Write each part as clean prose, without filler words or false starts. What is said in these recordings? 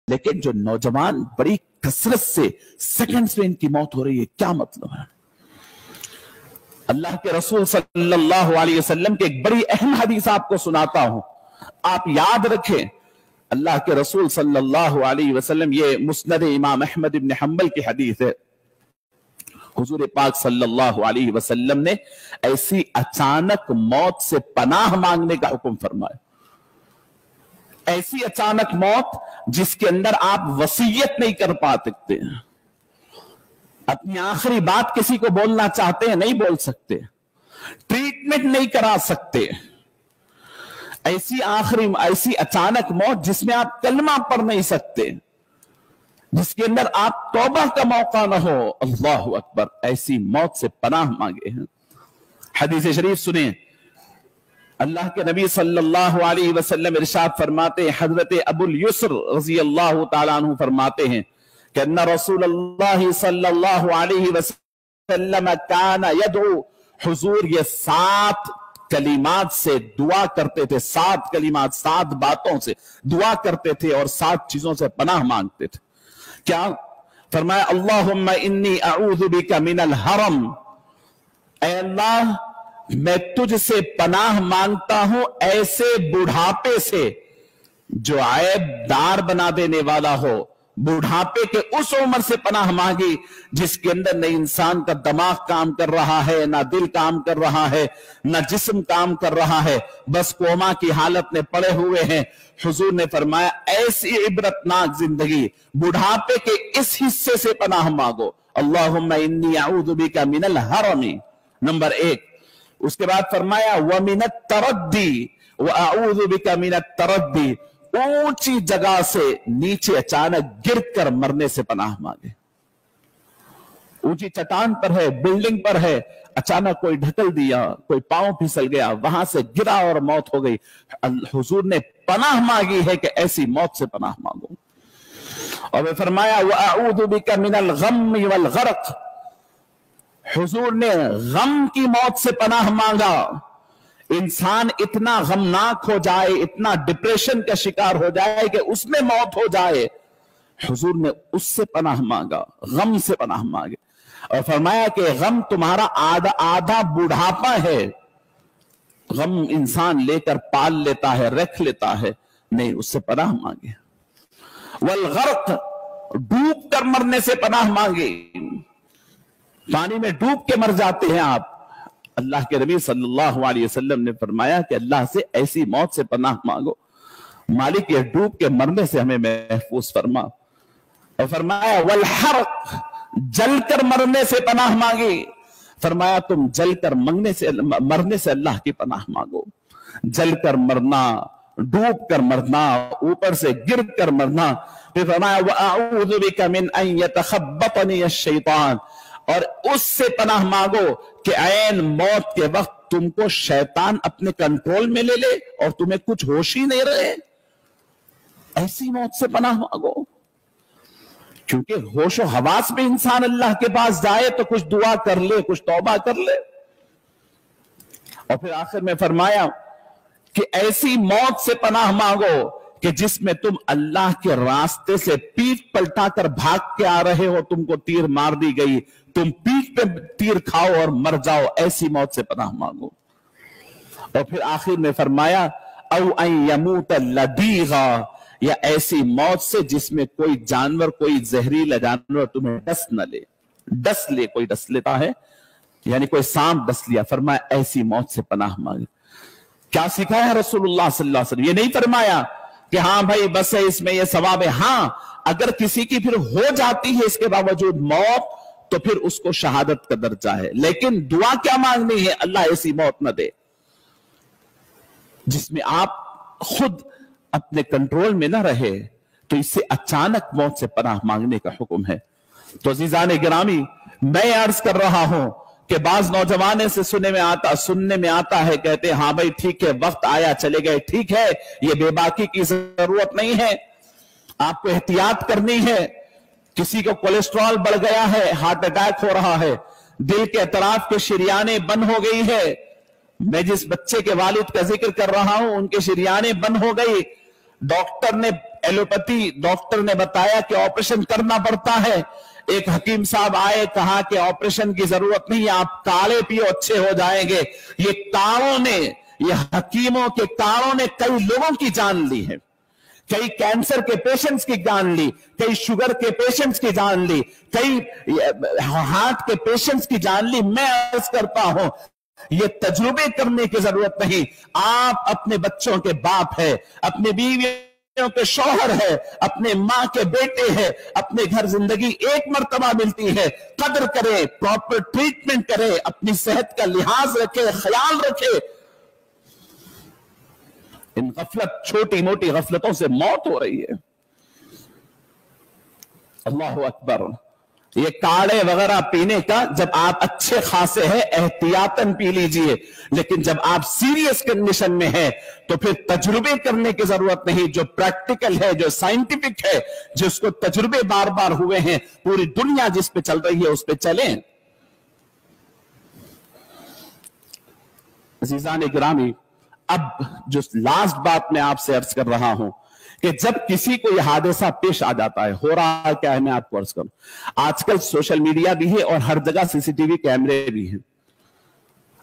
लेकिन जो नौजवान बड़ी कसरत से सेकंड्स में इनकी मौत हो रही है, क्या मतलब है? अल्लाह के रसूल सल्लल्लाहु अलैहि वसल्लम की एक बड़ी अहम हदीस आपको सुनाता हूं, आप याद रखें। अल्लाह के रसूल सल्लल्लाहु अलैहि वसल्लम, ये मुस्नद इमाम अहमद इब्न हंबल की हदीस है, हुजूर पाक सल्लल्लाहु अलैहि वसल्लम ने ऐसी अचानक मौत से पनाह मांगने का हुक्म फरमाया। ऐसी अचानक मौत जिसके अंदर आप वसीयत नहीं कर पाते, अपनी आखिरी बात किसी को बोलना चाहते हैं नहीं बोल सकते, ट्रीटमेंट नहीं करा सकते, ऐसी अचानक मौत जिसमें आप कलमा पढ़ नहीं सकते, जिसके अंदर आप तौबा का मौका ना हो। अल्लाहु अकबर, ऐसी मौत से पनाह मांगे हैं। हदीस शरीफ सुने, अल्लाह के नबी सल्लल्लाहु अलैहि वसल्लम इरशाद फरमाते हैं, हजरत अबुल युस्र रज़ी अल्लाह तआला अन्हु फरमाते हैं कि अन्ना रसूलुल्लाह सल्लल्लाहु अलैहि वसल्लम काना यदउ, हुजूर ये 7 कलिमात से दुआ करते थे, 7 कलिमात, 7 बातों से दुआ करते थे और 7 चीजों से पनाह मांगते थे। क्या फरमाया? अल्लाहुम्मा इन्नी अऊज़ु बिका मिनल हरम, ऐ अल्लाह मैं तुझसे पनाह मांगता हूं ऐसे बुढ़ापे से जो ऐबदार बना देने वाला हो। बुढ़ापे के उस उम्र से पनाह मांगी जिसके अंदर न इंसान का दिमाग काम कर रहा है, ना दिल काम कर रहा है, ना जिस्म काम कर रहा है, बस कोमा की हालत में पड़े हुए हैं। हुजूर ने फरमाया ऐसी इबरतनाक जिंदगी, बुढ़ापे के इस हिस्से से पनाह मांगो। अल्लाहुम्मा इन्नी अऊज़ु बिका मिनल हरमी, नंबर 1। उसके बाद फरमाया व मिनत तरद्दी व अऊज़ु बिका मिनत तरद्दी, ऊंची जगह से नीचे अचानक गिरकर मरने से पनाह मांगे। ऊंची चट्टान पर है, बिल्डिंग पर है, अचानक कोई ढकल दिया, कोई पांव फिसल गया, वहां से गिरा और मौत हो गई। हुजूर ने पनाह मांगी है कि ऐसी मौत से पनाह मांगो। और फरमाया व अऊज़ु बिका मिनल गम्मि वल गरक, हुजूर ने गम की मौत से पनाह मांगा। इंसान इतना गमनाक हो जाए, इतना डिप्रेशन का शिकार हो जाए कि उसमें मौत हो जाए, हुजूर ने उससे पनाह मांगा, गम से पनाह मांगे। और फरमाया कि गम तुम्हारा आधा बुढ़ापा है। गम इंसान लेकर पाल लेता है, रख लेता है, नहीं, उससे पनाह मांगे। वल गर्क, डूब कर मरने से पनाह मांगे। पानी में डूब के मर जाते हैं आप, अल्लाह के नबी सल्लल्लाहु अलैहि वसल्लम ने फरमाया कि अल्लाह से ऐसी मौत से पनाह मांगो, मालिक ये डूब के मरने से हमें महफूज फरमा। और फरमाया वल हरक, जलकर मरने से पनाह मांगी। फरमाया तुम जलकर मरने से अल्लाह की पनाह मांगो। जलकर मरना, डूब कर मरना, ऊपर से गिर कर मरना। फिर फरमाया व अऊज़ु बिका मिन अन यतखब्बतनी अश-शैतान, और उससे पनाह मांगो कि ऐन मौत के वक्त तुमको शैतान अपने कंट्रोल में ले ले और तुम्हें कुछ होश ही नहीं रहे। ऐसी मौत से पनाह मांगो, क्योंकि होशो हवास में इंसान अल्लाह के पास जाए तो कुछ दुआ कर ले, कुछ तौबा कर ले। और फिर आखिर में फरमाया कि ऐसी मौत से पनाह मांगो कि जिसमें तुम अल्लाह के रास्ते से पीठ पलटाकर भाग के आ रहे हो, तुमको तीर मार दी गई, तुम पीठ पे तीर खाओ और मर जाओ, ऐसी मौत से पनाह मांगो। और फिर आखिर में फरमाया औ अन यमूत लदीगा, या ऐसी मौत से जिसमें कोई जानवर, कोई जहरीला जानवर तुम्हें डस न ले। डस ले, कोई डस लेता है, यानी कोई सांप डस लिया, फरमाया ऐसी मौत से पनाह मांगे। क्या सिखाया रसूलुल्लाह सल्लल्लाहु अलैहि वसल्लम? ये नहीं फरमाया कि हाँ भाई बस है, इसमें ये सवाब है। हाँ, अगर किसी की फिर हो जाती है इसके बावजूद मौत, तो फिर उसको शहादत का दर्जा है। लेकिन दुआ क्या मांगनी है? अल्लाह ऐसी मौत न दे जिसमें आप खुद अपने कंट्रोल में न रहे, तो इससे अचानक मौत से पनाह मांगने का हुक्म है। तो अजीजान गिरामी, मैं अर्ज कर रहा हूं कि बाज नौजवान से सुनने में आता है, कहते हैं हाँ भाई ठीक है, वक्त आया चले गए, ठीक है, ये बेबाकी की जरूरत नहीं है, आपको एहतियात करनी है। किसी को कोलेस्ट्रॉल बढ़ गया है, हार्ट अटैक हो रहा है, दिल के अतराफ के शरियाने बंद हो गई है। मैं जिस बच्चे के वालिद का जिक्र कर रहा हूं, उनके शरियाने बंद हो गई, डॉक्टर ने एलोपैथी डॉक्टर ने बताया कि ऑपरेशन करना पड़ता है। एक हकीम साहब आए, कहा कि ऑपरेशन की जरूरत नहीं, आप काढ़े पियो अच्छे हो जाएंगे। ये काढ़ों ने, ये हकीमों के काढ़ों ने कई लोगों की जान ली है। कई कैंसर के पेशेंट्स की जान ली, कई शुगर के पेशेंट्स की जान ली, कई हार्ट के पेशेंट्स की जान ली। मैं अर्ज करता हूं, ये तजुर्बे करने की जरूरत नहीं। आप अपने बच्चों के बाप है, अपने बीवियों के शौहर है, अपने मां के बेटे हैं, अपने घर जिंदगी एक मर्तबा मिलती है, कदर करें, प्रॉपर ट्रीटमेंट करें, अपनी सेहत का लिहाज रखें, ख्याल रखें। इन गफलत, छोटी मोटी गफलतों से मौत हो रही है। अल्लाह अकबर। ये काढ़े वगैरह पीने का, जब आप अच्छे खासे हैं एहतियातन पी लीजिए, लेकिन जब आप सीरियस कंडीशन में हैं तो फिर तजुर्बे करने की जरूरत नहीं। जो प्रैक्टिकल है, जो साइंटिफिक है, जिसको तजुर्बे बार बार हुए हैं, पूरी दुनिया जिस पे चल रही है उस पे चलें। अज़ीज़ान गिरामी, अब जो लास्ट बात मैं आपसे अर्ज कर रहा हूं कि जब किसी को यह हादसा पेश आ जाता है, हो रहा क्या है मैं आपको अर्ज करूं। आजकल सोशल मीडिया भी है और हर जगह सीसीटीवी कैमरे भी हैं।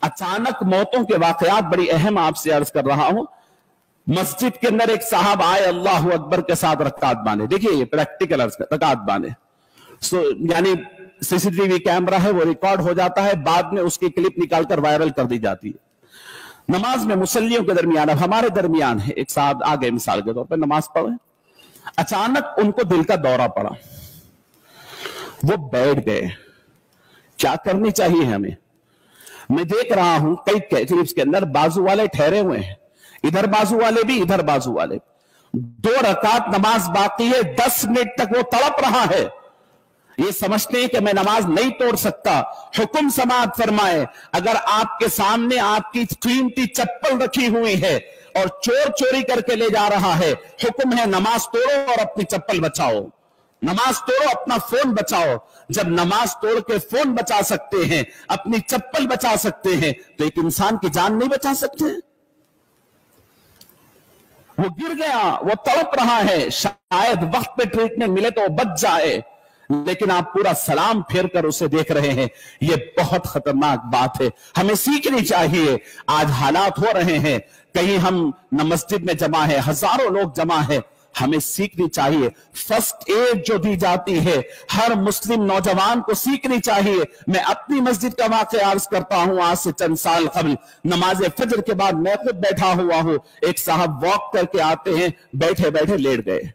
अचानक मौतों के वाकयात बड़ी अहम आपसे अर्ज कर रहा हूं। मस्जिद के अंदर एक साहब आए, अल्लाह अकबर के साथ रकात बांधे। देखिए ये प्रैक्टिकल अर्ज कर, रकात बांधे। यानी सीसीटीवी कैमरा है, वो रिकॉर्ड हो जाता है, बाद में उसकी क्लिप निकालकर वायरल कर दी जाती है। नमाज में मुसल्लियों के दरमियान, अब हमारे दरमियान है, एक साहब आ गए मिसाल के तौर पर नमाज पढ़े, अचानक उनको दिल का दौरा पड़ा, वो बैठ गए। क्या करनी चाहिए हमें? मैं देख रहा हूं कई क्लिप्स के अंदर बाजू वाले ठहरे हुए हैं, इधर बाजू वाले भी, इधर बाजू वाले। 2 रकात नमाज बाकी है, 10 मिनट तक वो तड़प रहा है। ये समझते हैं कि मैं नमाज नहीं तोड़ सकता। हुक्म समाअत फरमाए, अगर आपके सामने आपकी कीमती चप्पल रखी हुई है और चोर चोरी करके ले जा रहा है, हुक्म है नमाज तोड़ो और अपनी चप्पल बचाओ, नमाज तोड़ो, अपना फोन बचाओ। जब नमाज तोड़ के फोन बचा सकते हैं, अपनी चप्पल बचा सकते हैं, तो एक इंसान की जान नहीं बचा सकते? वो गिर गया, वो तड़प रहा है, शायद वक्त पे ट्रीटमेंट मिले तो वो बच जाए, लेकिन आप पूरा सलाम फेर कर उसे देख रहे हैं। यह बहुत खतरनाक बात है, हमें सीखनी चाहिए। आज हालात हो रहे हैं, कहीं हम न मस्जिद में जमा है, हजारों लोग जमा है, हमें सीखनी चाहिए। फर्स्ट एड जो दी जाती है हर मुस्लिम नौजवान को सीखनी चाहिए। मैं अपनी मस्जिद का वाक़या अर्ज करता हूं। आज से चंद साल कबल नमाज फजर के बाद मैं खुद बैठा हुआ हूं, एक साहब वॉक करके आते हैं, बैठे बैठे लेट गए।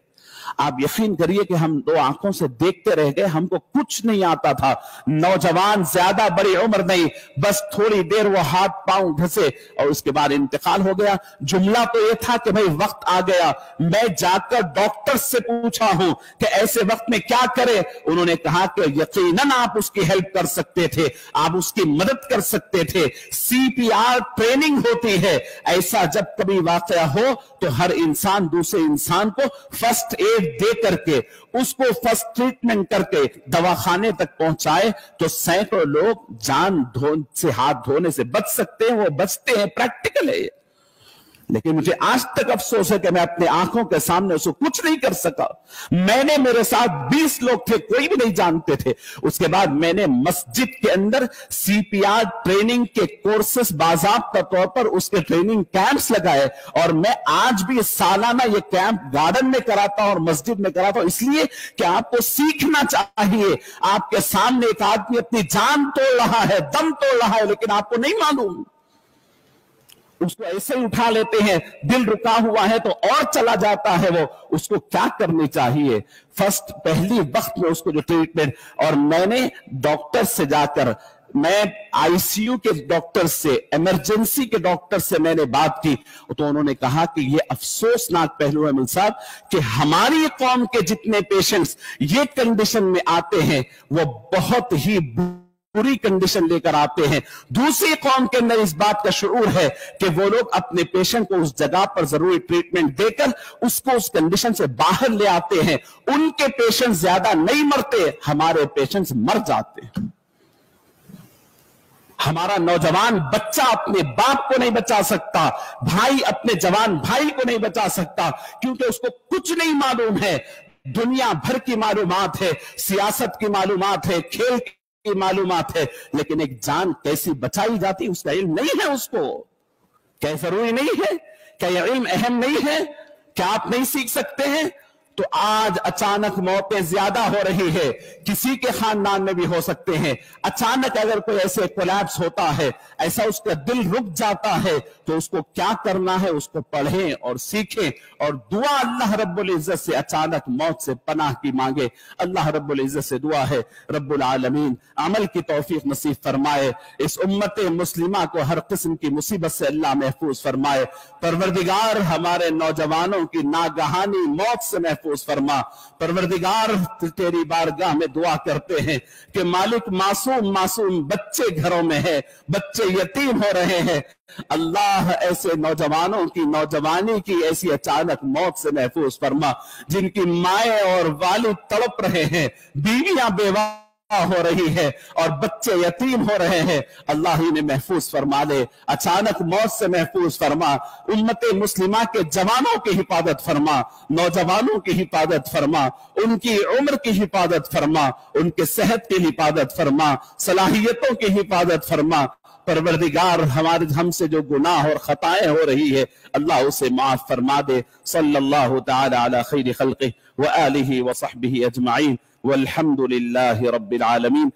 आप यकीन करिए कि हम 2 आंखों से देखते रह गए, हमको कुछ नहीं आता था। नौजवान, ज्यादा बड़ी उम्र नहीं, बस थोड़ी देर वो हाथ पांव घसे और उसके बाद इंतकाल हो गया। जुमला तो ये था कि भाई वक्त आ गया। मैं जाकर डॉक्टर से पूछा हूं कि ऐसे वक्त में क्या करें। उन्होंने कहा कि यकीनन आप उसकी हेल्प कर सकते थे, आप उसकी मदद कर सकते थे। CPR ट्रेनिंग होती है। ऐसा जब कभी वाकया हो तो हर इंसान दूसरे इंसान को फर्स्ट एड दे करके, उसको फर्स्ट ट्रीटमेंट करके दवाखाने तक पहुंचाए तो सैकड़ों लोग जान से हाथ धोने से बच सकते हैं। वो बचते हैं, प्रैक्टिकल है। लेकिन मुझे आज तक अफसोस है कि मैं अपने आंखों के सामने उसको कुछ नहीं कर सका। मैंने, मेरे साथ 20 लोग थे, कोई भी नहीं जानते थे। उसके बाद मैंने मस्जिद के अंदर CPR ट्रेनिंग के कोर्सेस बाज़ाब्ता तौर पर उसके ट्रेनिंग कैंप्स लगाए, और मैं आज भी सालाना ये कैंप गार्डन में कराता हूं और मस्जिद में कराता हूं, इसलिए कि आपको सीखना चाहिए। आपके सामने एक आदमी अपनी जान तोड़ रहा है, दम तोड़ रहा है, लेकिन आपको नहीं मालूम, उसको ऐसे ही उठा लेते हैं। दिल रुका हुआ है तो और चला जाता है वो। उसको क्या करनी चाहिए? फर्स्ट, पहली वक्त में उसको जो ट्रीटमेंट। और मैंने डॉक्टर से जाकर, मैं ICU के डॉक्टर से, इमरजेंसी के डॉक्टर से मैंने बात की, तो उन्होंने कहा कि ये अफसोसनाक पहलू है मिल साहब कि हमारी कौम के जितने पेशेंट्स ये कंडीशन में आते हैं वो बहुत ही पूरी कंडीशन लेकर आते हैं। दूसरी कौम के अंदर इस बात का शुऊर है कि वो लोग अपने पेशेंट को उस जगह पर जरूरी ट्रीटमेंट देकर उसको उस कंडीशन से बाहर ले आते हैं। उनके पेशेंट ज्यादा नहीं मरते, हमारे पेशेंट्स मर जाते हैं। ہمارا نوجوان بچہ اپنے باپ کو نہیں بچا سکتا، بھائی اپنے جوان بھائی کو نہیں بچا سکتا، کیونکہ اس کو کچھ نہیں معلوم ہے۔ دنیا بھر کی معلومات ہے، سیاست کی معلومات ہے، کھیل کی معلومات ہے، لیکن ایک جان کیسی بچائی جاتی اس کا علم نہیں ہے۔ اس کو کیا ضروری نہیں ہے؟ کیا یہ علم اہم نہیں ہے؟ کیا آپ نہیں سیکھ سکتے ہیں؟ تو آج اچانک موتیں زیادہ ہو رہی ہے، کسی کے خاندان میں بھی ہو سکتے ہیں۔ اچانک اگر کوئی ایسے کولیپس ہوتا ہے، ایسا اس کا دل رک جاتا ہے، تو اس کو کیا کرنا ہے؟ اس کو پڑھیں اور سیکھیں اور دعا اللہ رب العزت سے اچانک موت سے پناہ کی مانگے۔ اللہ رب العزت سے دعا ہے رب العالمین عمل کی توفیق نصیب فرمائے، اس امت مسلمہ کو ہر قسم کی مصیبت سے اللہ محفوظ فرمائے۔ پروردگار ہمارے نوجوانوں کی ناگہانی موت سے محفوظ فرما۔ پروردگار تیری بارگاہ میں دعا کرتے ہیں کہ مالک معصوم بچے گھروں میں ہیں، بچے یتیم ہو رہے ہیں، اللہ ایسے نوجوانوں کی نوجوانی کی ایسی اچانک موت سے محفوظ فرما، جن کی مائیں اور والد تڑپ رہے ہیں، بیویاں بیوہ ہو رہی ہے اور بچے یتیم ہو رہے ہیں، اللہ ہی نے محفوظ فرما لے، اچانک موت سے محفوظ فرما۔ امت مسلمہ کے جوانوں کی حفاظت فرما، نوجوانوں کی حفاظت فرما، ان کی عمر کی حفاظت فرما، ان کے صحت کی حفاظت فرما، صلاحیتوں کی حفاظت فرما۔ پروردگار ہم سے جو گناہ اور خطائیں ہو رہی ہے اللہ اسے معاف فرما دے۔ صلی اللہ تعالی علی خیر خلقہ وآلہ وصحبہ اجمعین والحمد للہ رب العالمین۔